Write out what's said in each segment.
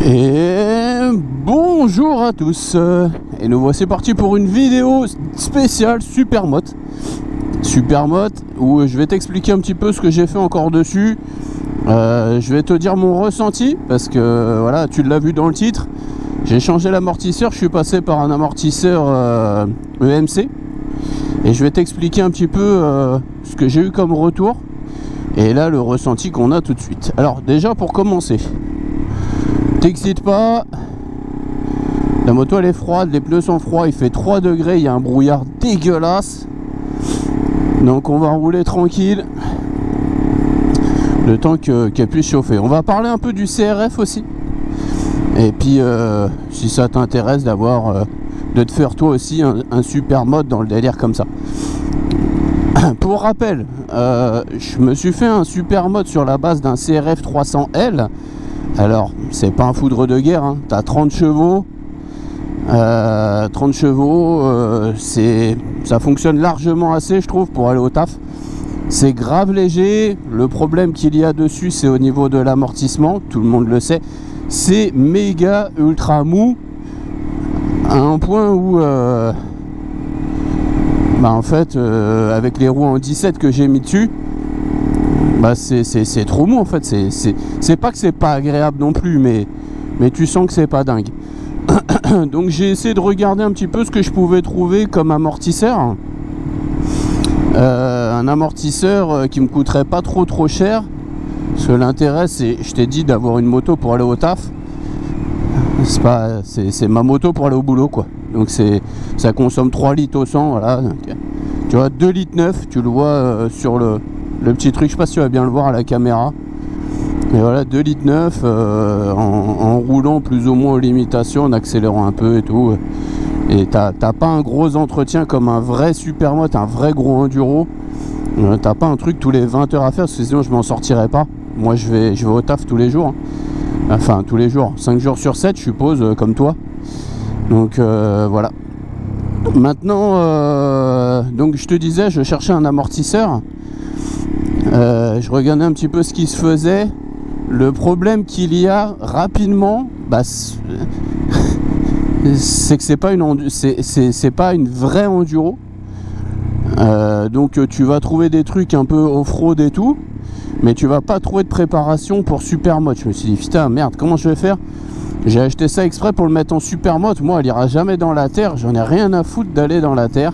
Et bonjour à tous, et nous voici partis pour une vidéo spéciale Supermoto où je vais t'expliquer un petit peu ce que j'ai fait encore dessus. Je vais te dire mon ressenti parce que voilà, tu l'as vu dans le titre, j'ai changé l'amortisseur, je suis passé par un amortisseur EMC et je vais t'expliquer un petit peu ce que j'ai eu comme retour et là le ressenti qu'on a tout de suite. Alors déjà, pour commencer, t'excite pas, la moto elle est froide, les pneus sont froids, il fait 3 degrés, il y a un brouillard dégueulasse, donc on va rouler tranquille le temps qu'elle puisse chauffer. On va parler un peu du CRF aussi, et puis si ça t'intéresse d'avoir de te faire toi aussi un Supermoto dans le délire comme ça. Pour rappel, je me suis fait un Supermoto sur la base d'un CRF 300L. Alors, c'est pas un foudre de guerre, hein. T'as 30 chevaux. 30 chevaux, ça fonctionne largement assez, je trouve, pour aller au taf. C'est grave léger. Le problème qu'il y a dessus, c'est au niveau de l'amortissement. Tout le monde le sait. C'est méga ultra mou. À un point où... en fait, avec les roues en 17 que j'ai mis dessus, c'est trop mou en fait. C'est pas que c'est pas agréable non plus, mais tu sens que c'est pas dingue. Donc j'ai essayé de regarder un petit peu ce que je pouvais trouver comme amortisseur. Un amortisseur qui me coûterait pas trop cher, parce que l'intérêt, c'est, je t'ai dit, d'avoir une moto pour aller au taf. C'est ma moto pour aller au boulot, quoi. Donc ça consomme 3 litres au 100, voilà. Donc, tu vois, 2 litres 9, tu le vois sur le petit truc, je sais pas si tu vas bien le voir à la caméra. Et voilà, 2 litres 9 en roulant plus ou moins aux limitations, en accélérant un peu et tout. Et t'as pas un gros entretien comme un vrai Supermoto, un vrai gros enduro. T'as pas un truc tous les 20 heures à faire, parce que sinon je m'en sortirais pas. Moi je vais au taf tous les jours, hein. Enfin tous les jours, 5 jours sur 7 je suppose, comme toi. Donc voilà. Maintenant, donc je te disais, je cherchais un amortisseur. Je regardais un petit peu ce qui se faisait. Le problème qu'il y a rapidement, c'est que c'est pas une vraie enduro. Donc tu vas trouver des trucs un peu off-road et tout, mais tu vas pas trouver de préparation pour Supermoto. Je me suis dit putain merde, comment je vais faire? J'ai acheté ça exprès pour le mettre en Supermoto. Moi elle ira jamais dans la terre, j'en ai rien à foutre d'aller dans la terre.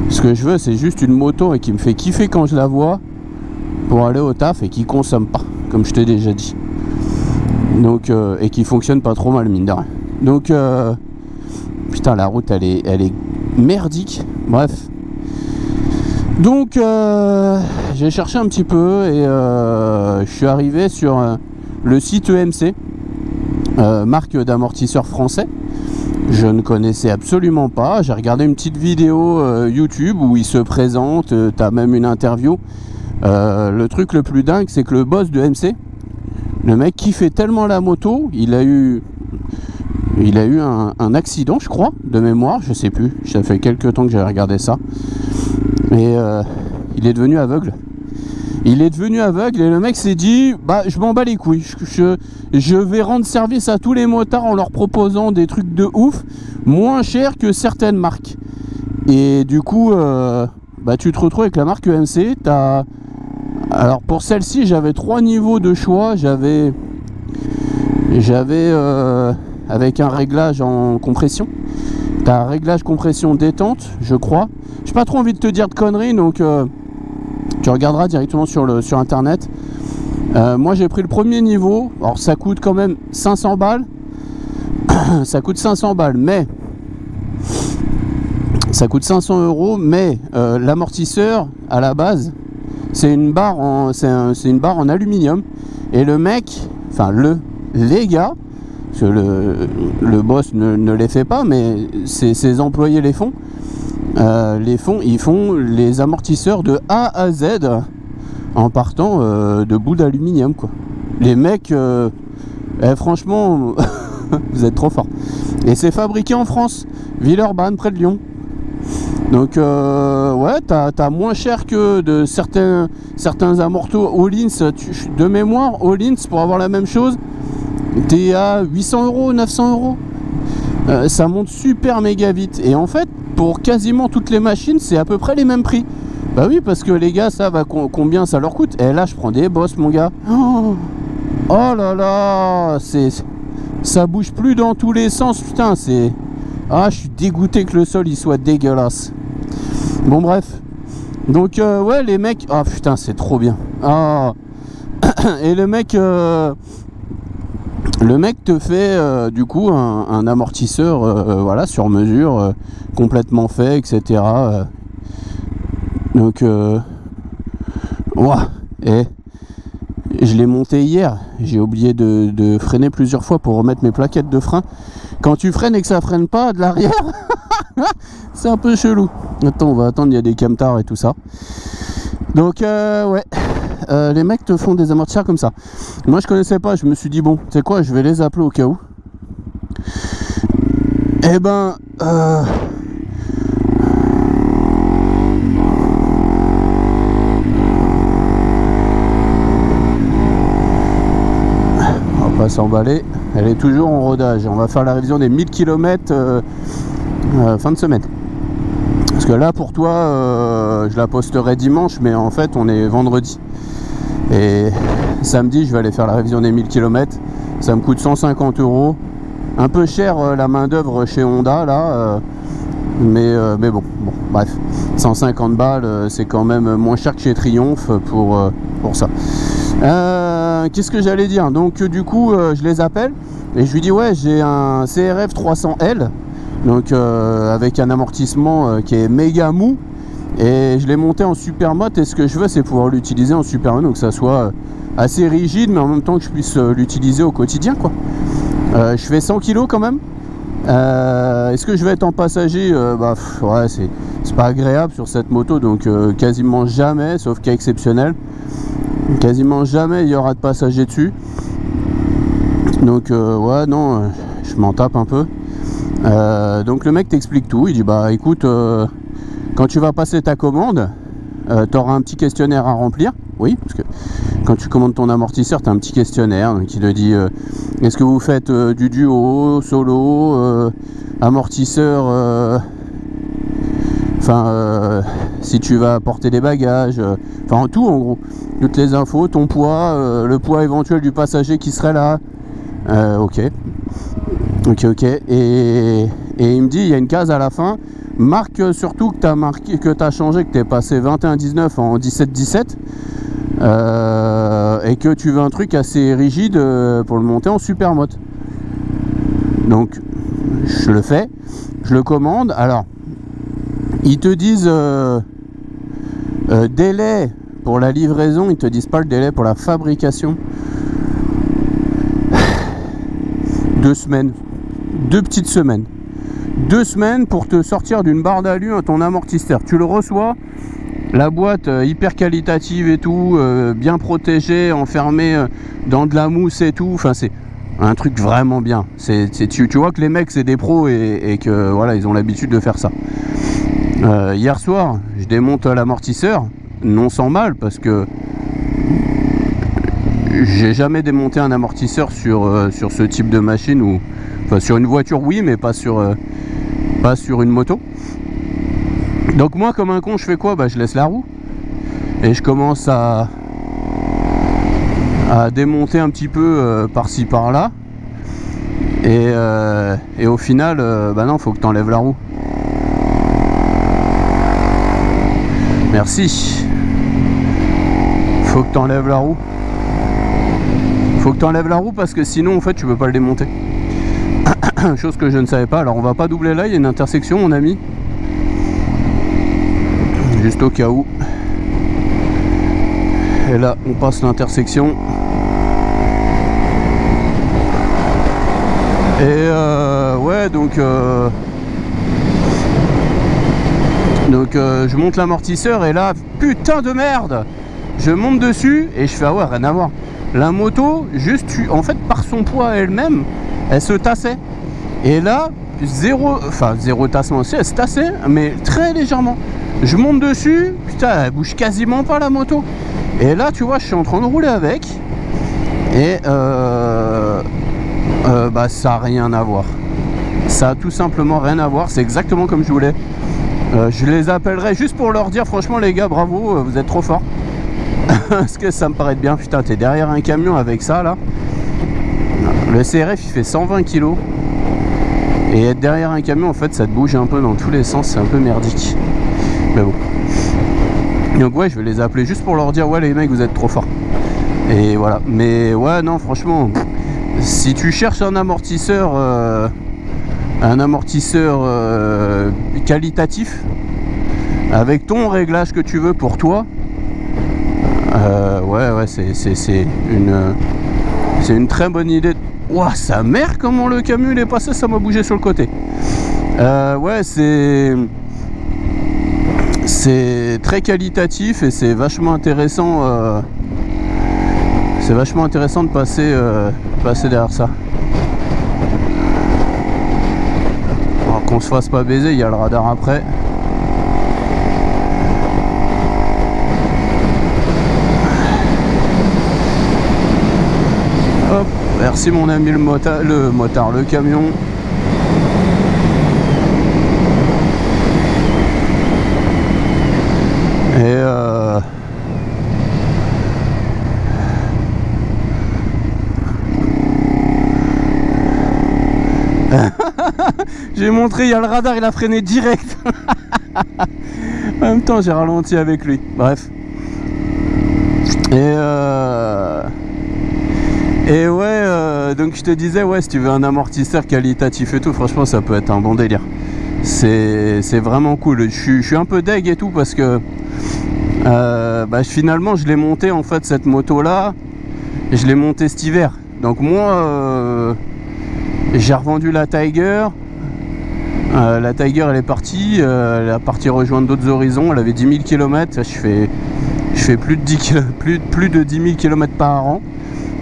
Ce que je veux, c'est juste une moto et qui me fait kiffer quand je la vois pour aller au taf et qui consomme pas, comme je t'ai déjà dit. Donc et qui fonctionne pas trop mal, mine de rien. Donc putain, la route elle est merdique. Bref. Donc j'ai cherché un petit peu et je suis arrivé sur le site EMC, marque d'amortisseur français. Je ne connaissais absolument pas. J'ai regardé une petite vidéo YouTube où il se présente, t'as même une interview. Le truc le plus dingue, c'est que le boss de EMC, le mec qui fait tellement la moto, il a eu un accident, je crois, de mémoire, je sais plus. Ça fait quelques temps que j'ai regardé ça. Et il est devenu aveugle. Il est devenu aveugle et le mec s'est dit je m'en bats les couilles, je vais rendre service à tous les motards en leur proposant des trucs de ouf moins cher que certaines marques. Et du coup tu te retrouves avec la marque EMC. Alors pour celle-ci, j'avais 3 niveaux de choix. J'avais avec un réglage en compression. T'as un réglage compression détente, je crois. J'ai pas trop envie de te dire de conneries, donc tu regarderas directement sur internet. Moi j'ai pris le premier niveau. Alors ça coûte quand même 500 balles. Ça coûte 500 balles, mais ça coûte 500 €, mais l'amortisseur à la base, c'est une barre en aluminium. Et le mec, enfin les gars, parce que le boss ne les fait pas, mais ses employés les font. Ils font les amortisseurs de A à Z en partant de bouts d'aluminium, quoi. Les mecs, franchement, vous êtes trop forts. Et c'est fabriqué en France, Villeurbanne, près de Lyon. Donc ouais, t'as moins cher que de certains amortos Öhlins. De mémoire, Öhlins, pour avoir la même chose, t'es à 800 euros, 900 euros. Ça monte super méga vite. Et en fait, pour quasiment toutes les machines, c'est à peu près les mêmes prix. Bah oui, parce que les gars, ça va combien ça leur coûte. Et là, je prends des bosses, mon gars. Oh là là, ça bouge plus dans tous les sens, putain, c'est... Ah, je suis dégoûté que le sol, il soit dégueulasse. Bon, bref. Donc, ouais, les mecs... Ah, putain, c'est trop bien. Ah. Et le mec te fait, du coup, un amortisseur, voilà, sur mesure, complètement fait, etc. Donc, ouah, et je l'ai monté hier. J'ai oublié de freiner plusieurs fois pour remettre mes plaquettes de frein. Quand tu freines et que ça freine pas de l'arrière, c'est un peu chelou. Attends, on va attendre, il y a des camtars et tout ça. Donc, ouais, les mecs te font des amortisseurs comme ça. Moi, je connaissais pas, je me suis dit, bon, tu sais quoi, je vais les appeler au cas où. Eh ben, pas s'emballer, elle est toujours en rodage. On va faire la révision des 1000 km fin de semaine. Parce que là pour toi je la posterai dimanche, mais en fait on est vendredi. Et samedi je vais aller faire la révision des 1000 km. Ça me coûte 150 euros. Un peu cher la main d'œuvre chez Honda là. Mais bon, bref. 150 balles, c'est quand même moins cher que chez Triumph pour ça. Qu'est-ce que j'allais dire? Donc du coup je les appelle et je lui dis ouais, j'ai un CRF 300L, donc avec un amortissement qui est méga mou, et je l'ai monté en super mode, et ce que je veux c'est pouvoir l'utiliser en super mode, donc que ça soit assez rigide mais en même temps que je puisse l'utiliser au quotidien quoi. Je fais 100 kg quand même. Est-ce que je vais être en passager? Bah ouais, c'est pas agréable sur cette moto, donc quasiment jamais, sauf cas exceptionnel. Quasiment jamais il y aura de passagers dessus. Donc ouais, non, je m'en tape un peu. Donc le mec t'explique tout. Il dit bah écoute, quand tu vas passer ta commande, tu auras un petit questionnaire à remplir. Oui, parce que quand tu commandes ton amortisseur, tu as un petit questionnaire qui te dit est-ce que vous faites du duo, solo, amortisseur, enfin si tu vas porter des bagages, enfin tout en gros, toutes les infos, ton poids, le poids éventuel du passager qui serait là. Ok, et il me dit il y a une case à la fin, marque surtout que tu as marqué, que tu as changé, que tu es passé 21-19 en 17-17, et que tu veux un truc assez rigide pour le monter en super mode. Donc je le fais, je le commande. Alors ils te disent délai pour la livraison, ils te disent pas le délai pour la fabrication. 2 semaines, 2 petites semaines, 2 semaines pour te sortir d'une barre d'alu ton amortisseur. Tu le reçois, la boîte hyper qualitative et tout, bien protégée, enfermée dans de la mousse et tout. Enfin c'est un truc vraiment bien. Tu vois que les mecs c'est des pros et que voilà, ils ont l'habitude de faire ça. Hier soir je démonte l'amortisseur, non sans mal, parce que j'ai jamais démonté un amortisseur sur ce type de machine, ou enfin sur une voiture oui, mais pas sur une moto. Donc moi comme un con je fais quoi? Bah je laisse la roue et je commence à démonter un petit peu par-ci par-là, et au final bah non, faut que tu enlèves la roue. Merci. Faut que tu enlèves la roue. Faut que tu enlèves la roue parce que sinon en fait tu peux pas le démonter. Chose que je ne savais pas. Alors on va pas doubler là, il y a une intersection mon ami. Juste au cas où. Et là on passe l'intersection. Et ouais, donc je monte l'amortisseur et là putain de merde, je monte dessus et je fais ah ouais, rien à voir. La moto, juste en fait par son poids elle-même, elle se tassait. Et là, zéro tassement aussi, elle se tassait, mais très légèrement. Je monte dessus, putain, elle bouge quasiment pas la moto. Et là, tu vois, je suis en train de rouler avec. Et Bah ça a rien à voir. Ça a tout simplement rien à voir, c'est exactement comme je voulais. Je les appellerai juste pour leur dire franchement les gars, bravo, vous êtes trop forts. Parce que ça me paraît bien, putain, t'es derrière un camion avec ça là. Le CRF il fait 120 kg. Et être derrière un camion en fait ça te bouge un peu dans tous les sens, c'est un peu merdique. Mais bon. Donc ouais, je vais les appeler juste pour leur dire ouais les mecs vous êtes trop forts. Et voilà. Mais ouais non franchement, si tu cherches un amortisseur qualitatif avec ton réglage que tu veux pour toi, ouais c'est une très bonne idée. Ouah, sa mère comment le camion il est passé, ça m'a bougé sur le côté. Ouais c'est très qualitatif et c'est vachement intéressant de passer derrière ça. Alors qu'on se fasse pas baiser, il y a le radar après. Hop, merci mon ami le camion. Et j'ai montré, il y a le radar, il a freiné direct. En même temps j'ai ralenti avec lui. Bref. Et ouais, donc je te disais, ouais, si tu veux un amortisseur qualitatif et tout, franchement ça peut être un bon délire. C'est vraiment cool. Je suis un peu deg et tout parce que finalement je l'ai monté en fait cette moto là, je l'ai monté cet hiver. Donc moi j'ai revendu la Tiger. La Tiger elle est partie, elle a parti rejoindre d'autres horizons, elle avait 10 000 km, je fais plus de 10 000 km par an.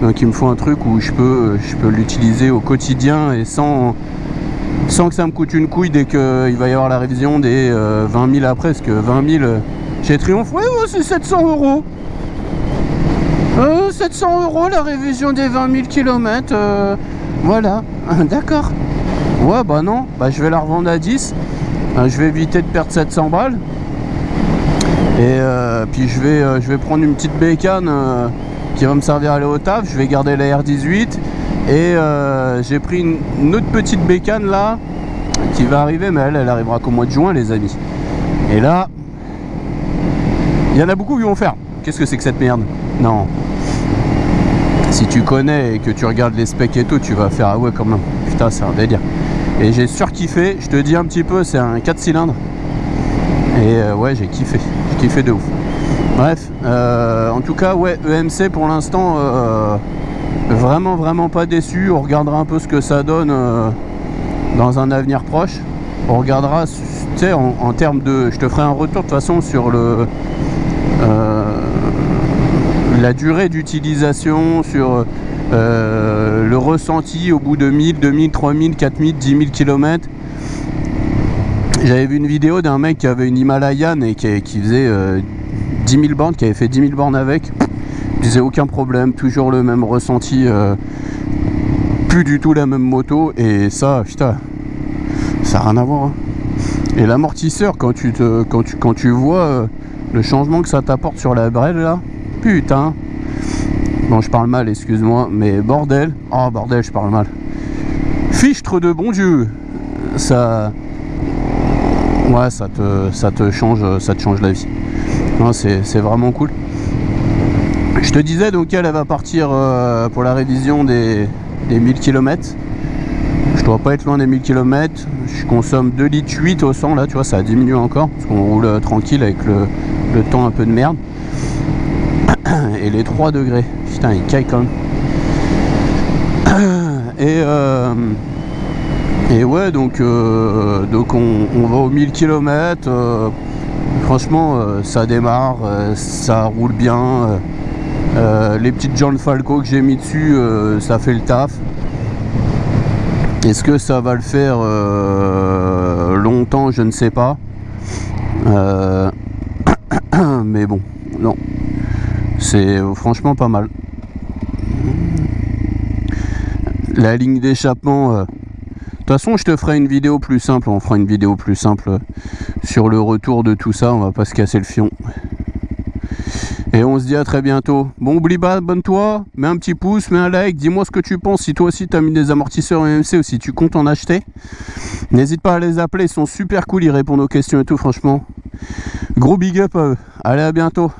Donc il me faut un truc où je peux l'utiliser au quotidien et sans que ça me coûte une couille dès qu'il va y avoir la révision des 20 000 après, parce que 20 000 chez Triumph, ouais, c'est 700 €. 700 € la révision des 20 000 km, voilà, d'accord. Ouais, bah non, bah je vais la revendre à 10, je vais éviter de perdre 700 balles. Et puis je vais prendre une petite bécane qui va me servir à aller au taf, je vais garder la R18. Et j'ai pris une autre petite bécane là qui va arriver, mais elle arrivera qu'au mois de juin les amis. Et là il y en a beaucoup qui vont faire qu'est-ce que c'est que cette merde. Non, si tu connais et que tu regardes les specs et tout, tu vas faire ah ouais quand même, putain c'est un délire. Et j'ai surkiffé, je te dis un petit peu, c'est un 4 cylindres. Et ouais j'ai kiffé de ouf. Bref, en tout cas ouais, EMC pour l'instant vraiment pas déçu. On regardera un peu ce que ça donne dans un avenir proche. On regardera, tu sais, en termes de, je te ferai un retour de toute façon sur la durée d'utilisation, sur le ressenti au bout de 1000, 2000, 3000, 4000, 10 000 km. J'avais vu une vidéo d'un mec qui avait une Himalayan et qui faisait 10 000 bornes, qui avait fait 10 000 bornes avec. Il disait aucun problème, toujours le même ressenti, plus du tout la même moto. Et ça, putain, ça n'a rien à voir. Hein. Et l'amortisseur, quand tu vois le changement que ça t'apporte sur la brelle là, putain. Bon, je parle mal, excuse-moi, mais bordel. Oh bordel, je parle mal. Fichtre de bon Dieu. Ça, ouais, ça te change la vie. Non, c'est vraiment cool. Je te disais, donc elle va partir pour la révision des 1000 km. Je dois pas être loin des 1000 km. Je consomme 2,8 litres au 100 là, tu vois, ça a diminué encore parce qu'on roule tranquille avec le temps un peu de merde. Et les 3 degrés, putain, il caille quand même. Et ouais, donc on va aux 1000 km. Franchement, ça démarre, ça roule bien. Les petites jantes Falco que j'ai mis dessus, ça fait le taf. Est-ce que ça va le faire longtemps? Je ne sais pas. Mais bon, non. C'est franchement pas mal. La ligne d'échappement. De toute façon, je te ferai une vidéo plus simple. On fera une vidéo plus simple sur le retour de tout ça. On va pas se casser le fion. Et on se dit à très bientôt. Bon, oublie pas, abonne-toi, mets un petit pouce, mets un like, dis-moi ce que tu penses, si toi aussi tu as mis des amortisseurs EMC ou si tu comptes en acheter. N'hésite pas à les appeler, ils sont super cool, ils répondent aux questions et tout, franchement. Gros big up à eux. Allez, à bientôt.